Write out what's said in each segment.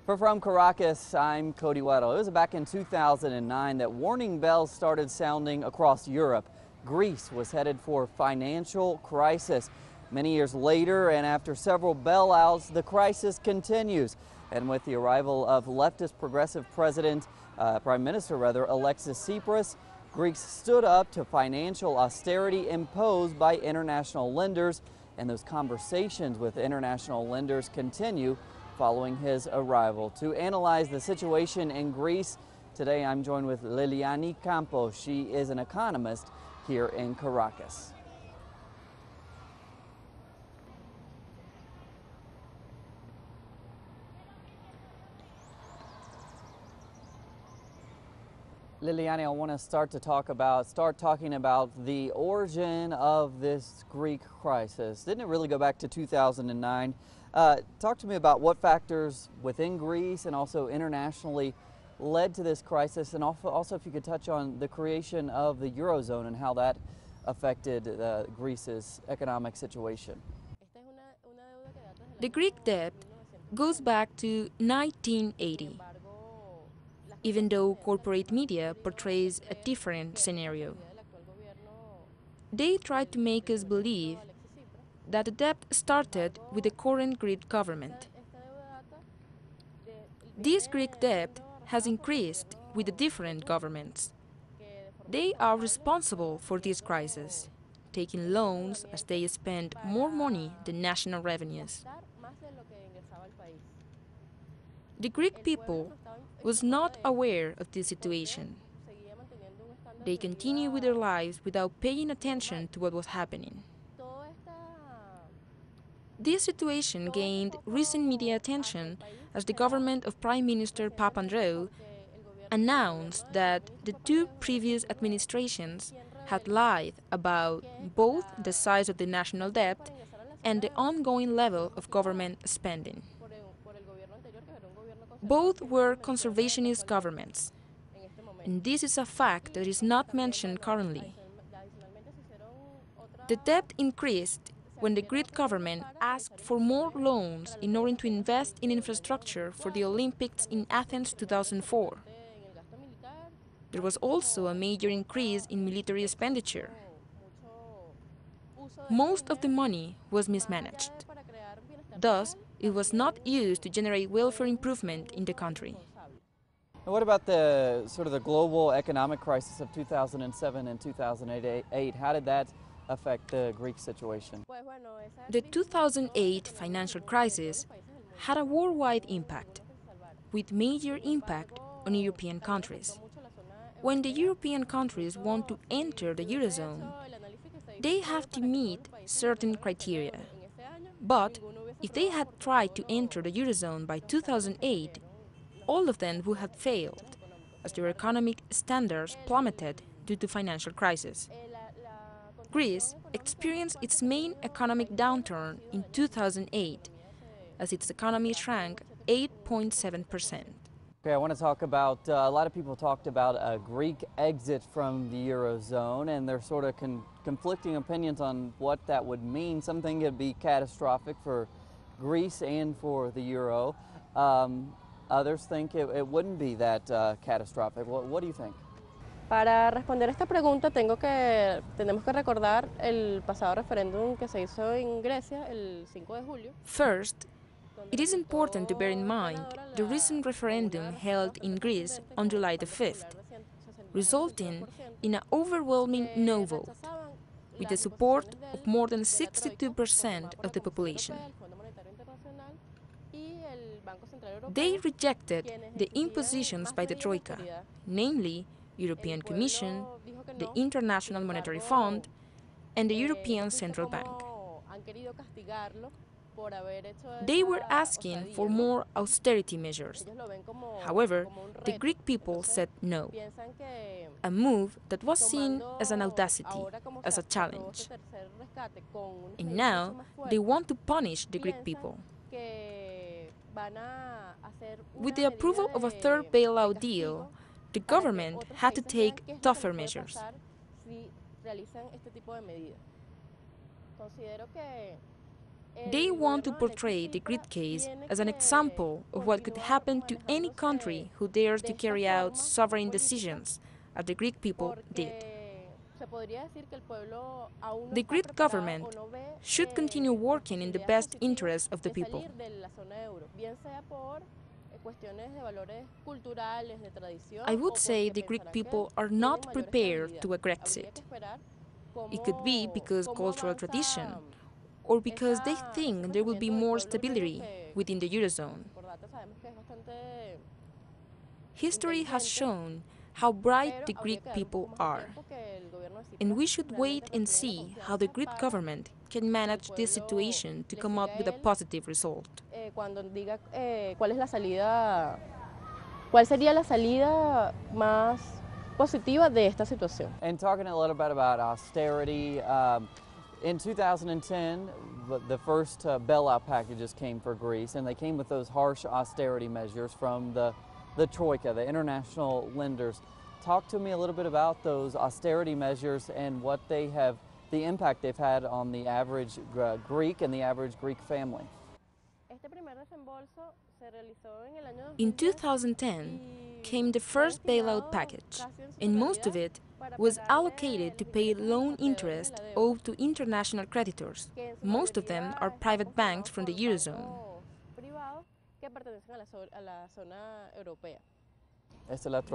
From Caracas, I'm Cody Weddle. It was back in 2009 that warning bells started sounding across Europe. Greece was headed for financial crisis. Many years later, and after several bailouts, the crisis continues. And with the arrival of leftist progressive Prime Minister Alexis Tsipras, Greeks stood up to financial austerity imposed by international lenders, and those conversations with international lenders continue following his arrival. To analyze the situation in Greece, today I'm joined with Lilianny Campos. She is an economist here in Caracas. Lilianny, I want to start talking about the origin of this Greek crisis. Didn't it really go back to 2009? Talk to me about what factors within Greece and also internationally led to this crisis, and also if you could touch on the creation of the Eurozone and how that affected Greece's economic situation. The Greek debt goes back to 1980. Even though corporate media portrays a different scenario. They try to make us believe that the debt started with the current Greek government. This Greek debt has increased with the different governments. They are responsible for this crisis, taking loans as they spend more money than national revenues. The Greek people was not aware of this situation. They continued with their lives without paying attention to what was happening. This situation gained recent media attention as the government of Prime Minister Papandreou announced that the two previous administrations had lied about both the size of the national debt and the ongoing level of government spending. Both were conservationist governments, and this is a fact that is not mentioned currently. The debt increased when the Greek government asked for more loans in order to invest in infrastructure for the Olympics in Athens 2004. There was also a major increase in military expenditure. Most of the money was mismanaged. Thus, it was not used to generate welfare improvement in the country. And what about the global economic crisis of 2007 and 2008? How did that affect the Greek situation? The 2008 financial crisis had a worldwide impact, with major impact on European countries. When the European countries want to enter the Eurozone, they have to meet certain criteria. But if they had tried to enter the Eurozone by 2008, all of them would have failed, as their economic standards plummeted due to financial crisis. Greece experienced its main economic downturn in 2008, as its economy shrank 8.7%. Okay, I want to talk about, a lot of people talked about a Greek exit from the Eurozone, and there's conflicting opinions on what that would mean. Some think it'd be catastrophic for Greece and for the Euro. Others think it wouldn't be that catastrophic. What do you think? Para responder esta pregunta tenemos que recordar el pasado referéndum que se hizo en Grecia el 5 de julio. First, it is important to bear in mind the recent referendum held in Greece on July the 5th, resulting in an overwhelming no vote, with the support of more than 62% of the population. They rejected the impositions by the Troika, namely European Commission, the International Monetary Fund, and the European Central Bank. They were asking for more austerity measures. However, the Greek people said no, a move that was seen as an audacity, as a challenge. And now they want to punish the Greek people. With the approval of a third bailout deal, the government had to take tougher measures. They want to portray the Greek case as an example of what could happen to any country who dares to carry out sovereign decisions, as the Greek people did. The Greek government should continue working in the best interest of the people. I would say the Greek people are not prepared to a Grexit. It could be because cultural tradition, or because they think there will be more stability within the Eurozone. History has shown how bright the Greek people are, and we should wait and see how the Greek government can manage this situation to come up with a positive result. ¿Cuál sería la salida más positiva de esta situación? And talking a little bit about austerity, in 2010, the first bailout packages came for Greece, and they came with those harsh austerity measures from the Troika, the international lenders. Talk to me a little bit about those austerity measures and what they have, the impact they've had on the average Greek and the average Greek family. In 2010 came the first bailout package, and most of it was allocated to pay loan interest owed to international creditors. Most of them are private banks from the Eurozone.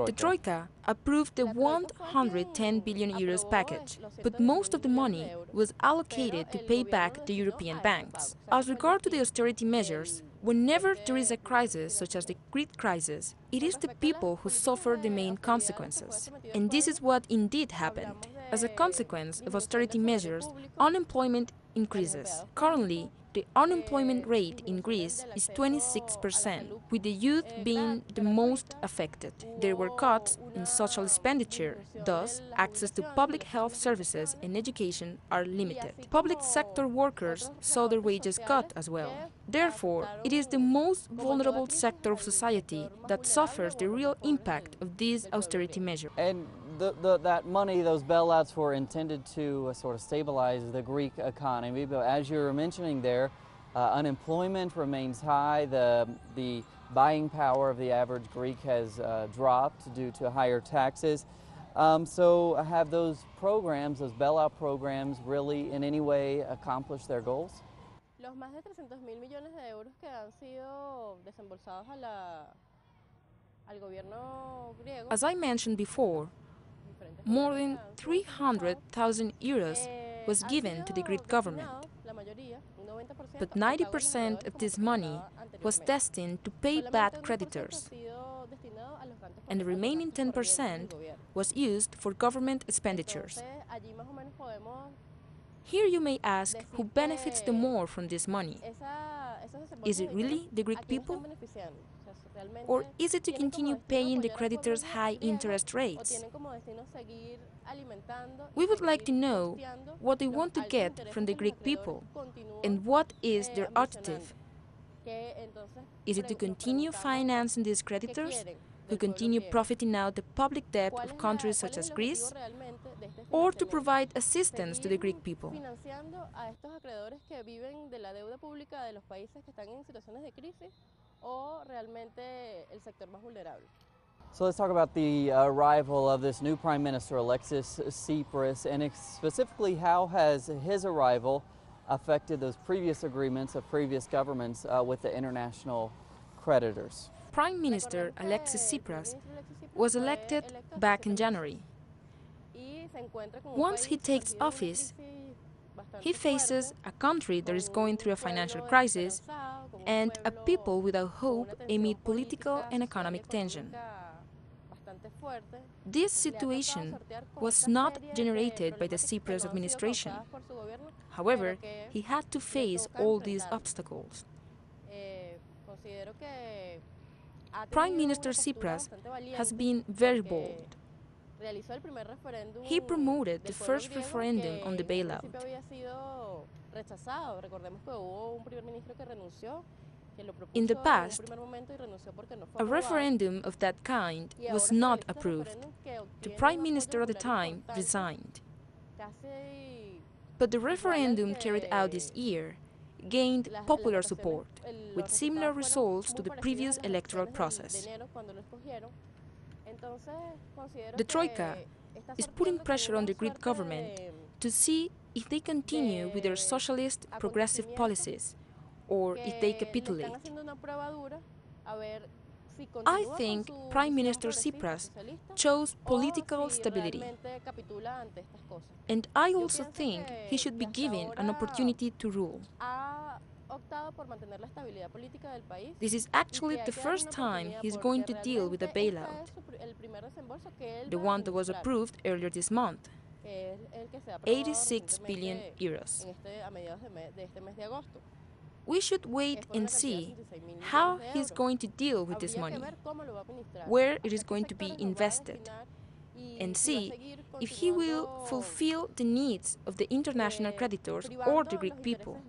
The Troika approved the 110 billion euros package, but most of the money was allocated to pay back the European banks. As regard to the austerity measures, whenever there is a crisis such as the Greek crisis, it is the people who suffer the main consequences. And this is what indeed happened. As a consequence of austerity measures, unemployment increases. Currently, the unemployment rate in Greece is 26%, with the youth being the most affected. There were cuts in social expenditure, thus access to public health services and education are limited. Public sector workers saw their wages cut as well. Therefore, it is the most vulnerable sector of society that suffers the real impact of these austerity measures. And that money, those bailouts were intended to sort of stabilize the Greek economy, but as you were mentioning there, unemployment remains high, the buying power of the average Greek has dropped due to higher taxes. So have those programs, those bailout programs, really in any way accomplished their goals? Los más de 300.000 millones de euros que han sido desembolsados al gobierno griego. As I mentioned before, more than 300,000 euros was given to the Greek government, but 90% of this money was destined to pay back creditors, and the remaining 10% was used for government expenditures. Here you may ask who benefits the more from this money. Is it really the Greek people? Or is it to continue paying the creditors high interest rates? We would like to know what they want to get from the Greek people and what is their objective. Is it to continue financing these creditors who continue profiting out the public debt of countries such as Greece, or to provide assistance to the Greek people? So let's talk about the arrival of this new Prime Minister, Alexis Tsipras, and specifically how has his arrival affected those previous agreements of previous governments with the international creditors. Prime Minister Alexis Tsipras was elected back in January. Once he takes office, he faces a country that is going through a financial crisis and a people without hope amid political and economic tension. This situation was not generated by the Tsipras administration. However, he had to face all these obstacles. Prime Minister Tsipras has been very bold. He promoted the first referendum on the bailout. In the past, a referendum of that kind was not approved. The Prime Minister at the time resigned. But the referendum carried out this year gained popular support, with similar results to the previous electoral process. The Troika is putting pressure on the Greek government to see if they continue with their socialist progressive policies or if they capitulate. I think Prime Minister Tsipras chose political stability, and I also think he should be given an opportunity to rule. This is actually the first time he's going to deal with a bailout, the one that was approved earlier this month, 86 billion euros. We should wait and see how he's going to deal with this money, where it is going to be invested, and see if he will fulfill the needs of the international creditors or the Greek people,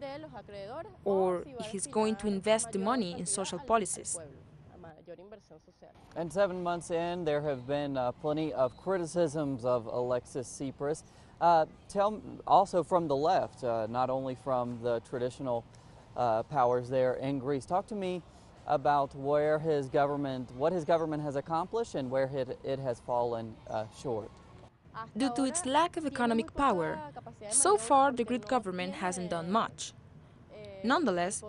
or if he's going to invest the money in social policies. And 7 months in, there have been plenty of criticisms of Alexis Tsipras. Also from the left, not only from the traditional powers there in Greece. Talk to me about what his government has accomplished and where it has fallen short. Due to its lack of economic power, so far the Greek government hasn't done much. Nonetheless,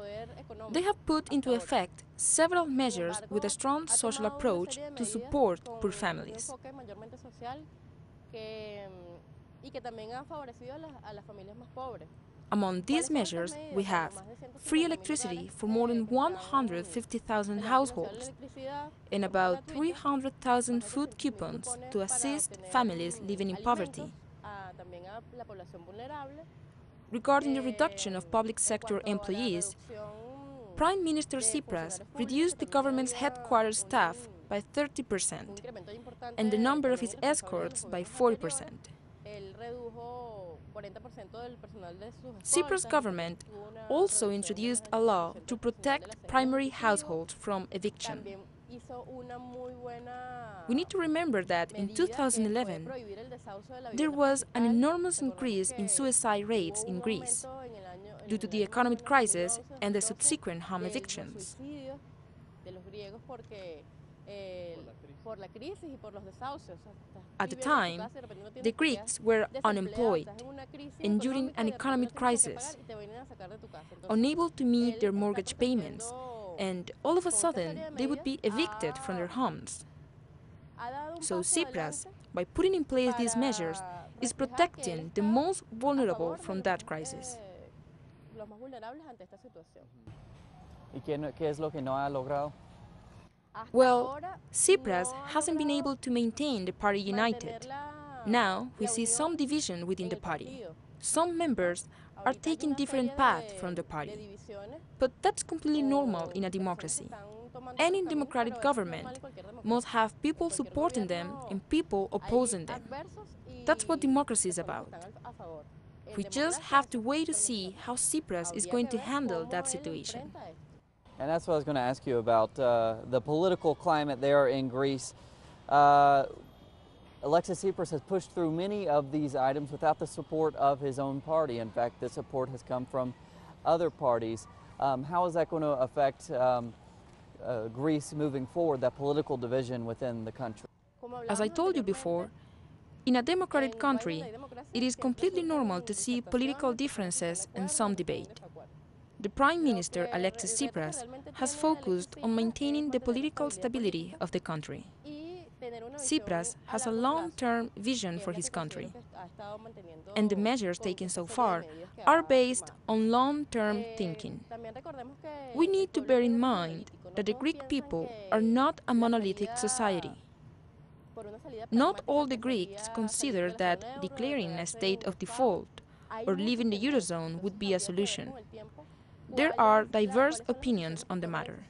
they have put into effect several measures with a strong social approach to support poor families. Among these measures, we have free electricity for more than 150,000 households and about 300,000 food coupons to assist families living in poverty. Regarding the reduction of public sector employees, Prime Minister Tsipras reduced the government's headquarters staff by 30% and the number of his escorts by 40%. Tsipras' government also introduced a law to protect primary households from eviction. We need to remember that in 2011, there was an enormous increase in suicide rates in Greece due to the economic crisis and the subsequent home evictions. At the time, the Greeks were unemployed, enduring an economic crisis, unable to meet their mortgage payments, and all of a sudden they would be evicted from their homes. So Tsipras, by putting in place these measures, is protecting the most vulnerable from that crisis. ¿Y qué es lo que no ha logrado? Well, Tsipras hasn't been able to maintain the party united. Now we see some division within the party. Some members are taking different paths from the party. But that's completely normal in a democracy. Any democratic government must have people supporting them and people opposing them. That's what democracy is about. We just have to wait to see how Tsipras is going to handle that situation. And that's what I was going to ask you about, the political climate there in Greece. Alexis Tsipras has pushed through many of these items without the support of his own party. In fact, the support has come from other parties. How is that going to affect Greece moving forward, that political division within the country? As I told you before, in a democratic country, it is completely normal to see political differences and some debate. The Prime Minister Alexis Tsipras has focused on maintaining the political stability of the country. Tsipras has a long-term vision for his country, and the measures taken so far are based on long-term thinking. We need to bear in mind that the Greek people are not a monolithic society. Not all the Greeks consider that declaring a state of default or leaving the Eurozone would be a solution. There are diverse opinions on the matter.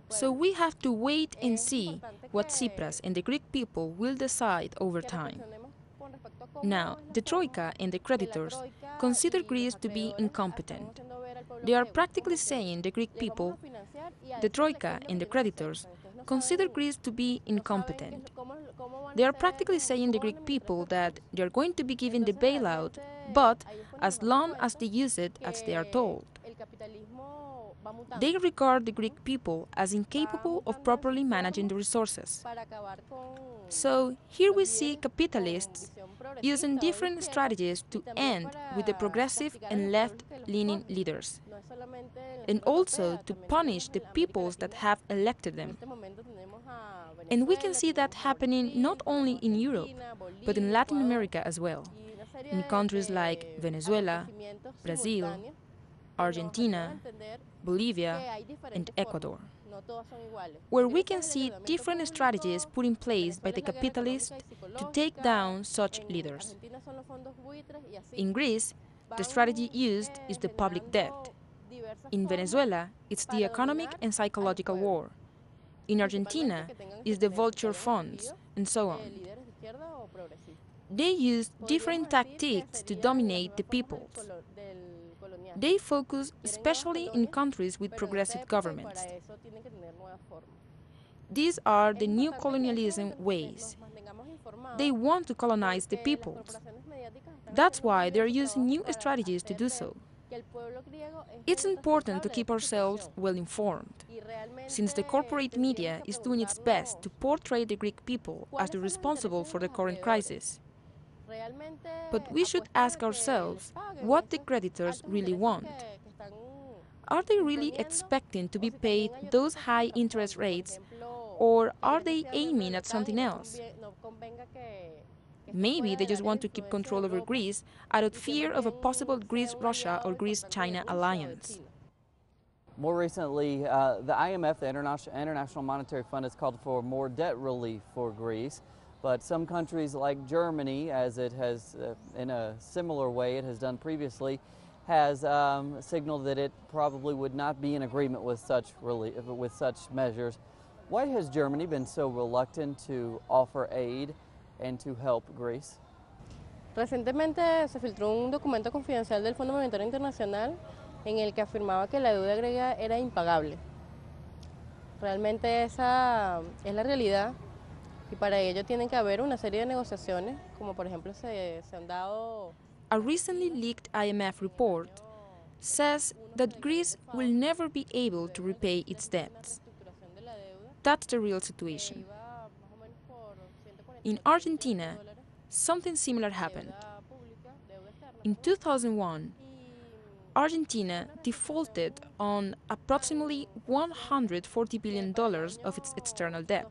So we have to wait and see what Tsipras and the Greek people will decide over time. Now, the Troika and the creditors consider Greece to be incompetent. They are practically saying the Greek people, the Troika and the creditors, consider Greece to be incompetent. They are practically saying the Greek people that they are going to be given the bailout, but as long as they use it as they are told. They regard the Greek people as incapable of properly managing the resources. So here we see capitalists using different strategies to end with the progressive and left-leaning leaders, and also to punish the peoples that have elected them. And we can see that happening not only in Europe, but in Latin America as well, in countries like Venezuela, Brazil, Argentina, Bolivia, and Ecuador, where we can see different strategies put in place by the capitalists to take down such leaders. In Greece, the strategy used is the public debt. In Venezuela, it's the economic and psychological war. In Argentina, it's the vulture funds, and so on. They used different tactics to dominate the peoples. They focus especially in countries with progressive governments. These are the new colonialism ways. They want to colonize the peoples. That's why they are using new strategies to do so. It's important to keep ourselves well informed, since the corporate media is doing its best to portray the Greek people as the responsible for the current crisis. But we should ask ourselves what the creditors really want. Are they really expecting to be paid those high interest rates, or are they aiming at something else? Maybe they just want to keep control over Greece out of fear of a possible Greece-Russia or Greece-China alliance. More recently, the IMF, the International Monetary Fund, has called for more debt relief for Greece. But some countries like Germany, as it has, in a similar way it has done previously, has signaled that it probably would not be in agreement with such measures. Why has Germany been so reluctant to offer aid and to help Greece? Recientemente se filtró un documento confidencial del Fondo Monetario Internacional en el que afirmaba que la deuda griega era impagable. Realmente esa es la realidad. Y para ello tienen que haber una serie de negociaciones, como por ejemplo se han dado. A recently leaked IMF report says that Greece will never be able to repay its debts. That's the real situation. In Argentina, something similar happened. In 2001, Argentina defaulted on approximately $140 billion of its external debt,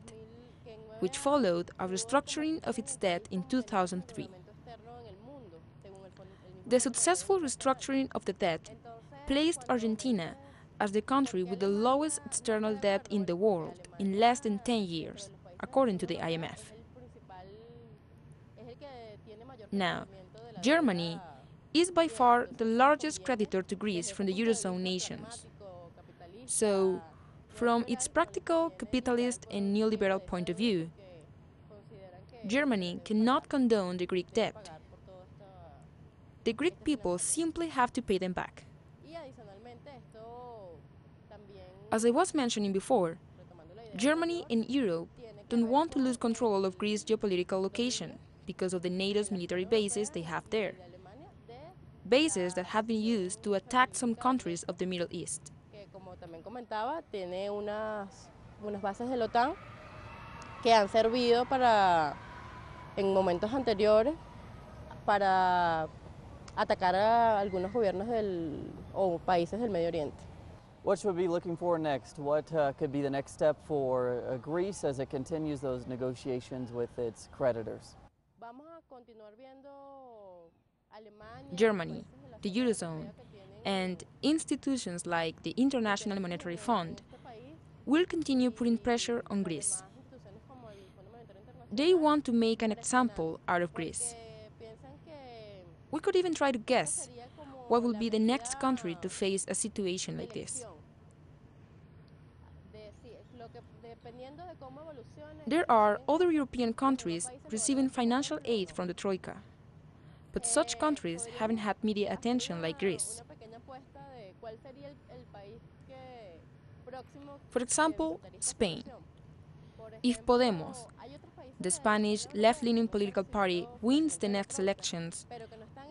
which followed a restructuring of its debt in 2003. The successful restructuring of the debt placed Argentina as the country with the lowest external debt in the world in less than 10 years, according to the IMF. Now, Germany is by far the largest creditor to Greece from the Eurozone nations. So, from its practical, capitalist and neoliberal point of view, Germany cannot condone the Greek debt. The Greek people simply have to pay them back. As I was mentioning before, Germany and Europe don't want to lose control of Greece's geopolitical location because of the NATO's military bases they have there. Bases that have been used to attack some countries of the Middle East. Como también comentaba, tiene unas bases de la OTAN que han servido en momentos anteriores para atacar a algunos gobiernos o países del Medio Oriente. What should we be looking for next? What could be the next step for Greece as it continues those negotiations with its creditors? Germany, the Eurozone, and institutions like the International Monetary Fund will continue putting pressure on Greece. They want to make an example out of Greece. We could even try to guess what will be the next country to face a situation like this. There are other European countries receiving financial aid from the Troika, but such countries haven't had media attention like Greece. For example, Spain. If Podemos, the Spanish left-leaning political party, wins the next elections,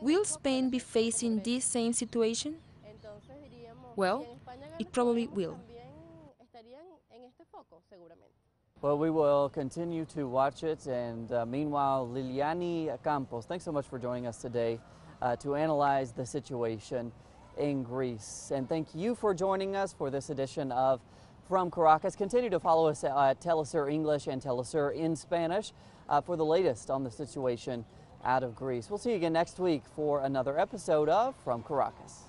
will Spain be facing this same situation? Well, it probably will. Well, we will continue to watch it, and meanwhile, Lilianny Campos, thanks so much for joining us today to analyze the situation in Greece. And thank you for joining us for this edition of From Caracas. Continue to follow us at teleSUR English and teleSUR in Spanish for the latest on the situation out of Greece. We'll see you again next week for another episode of From Caracas.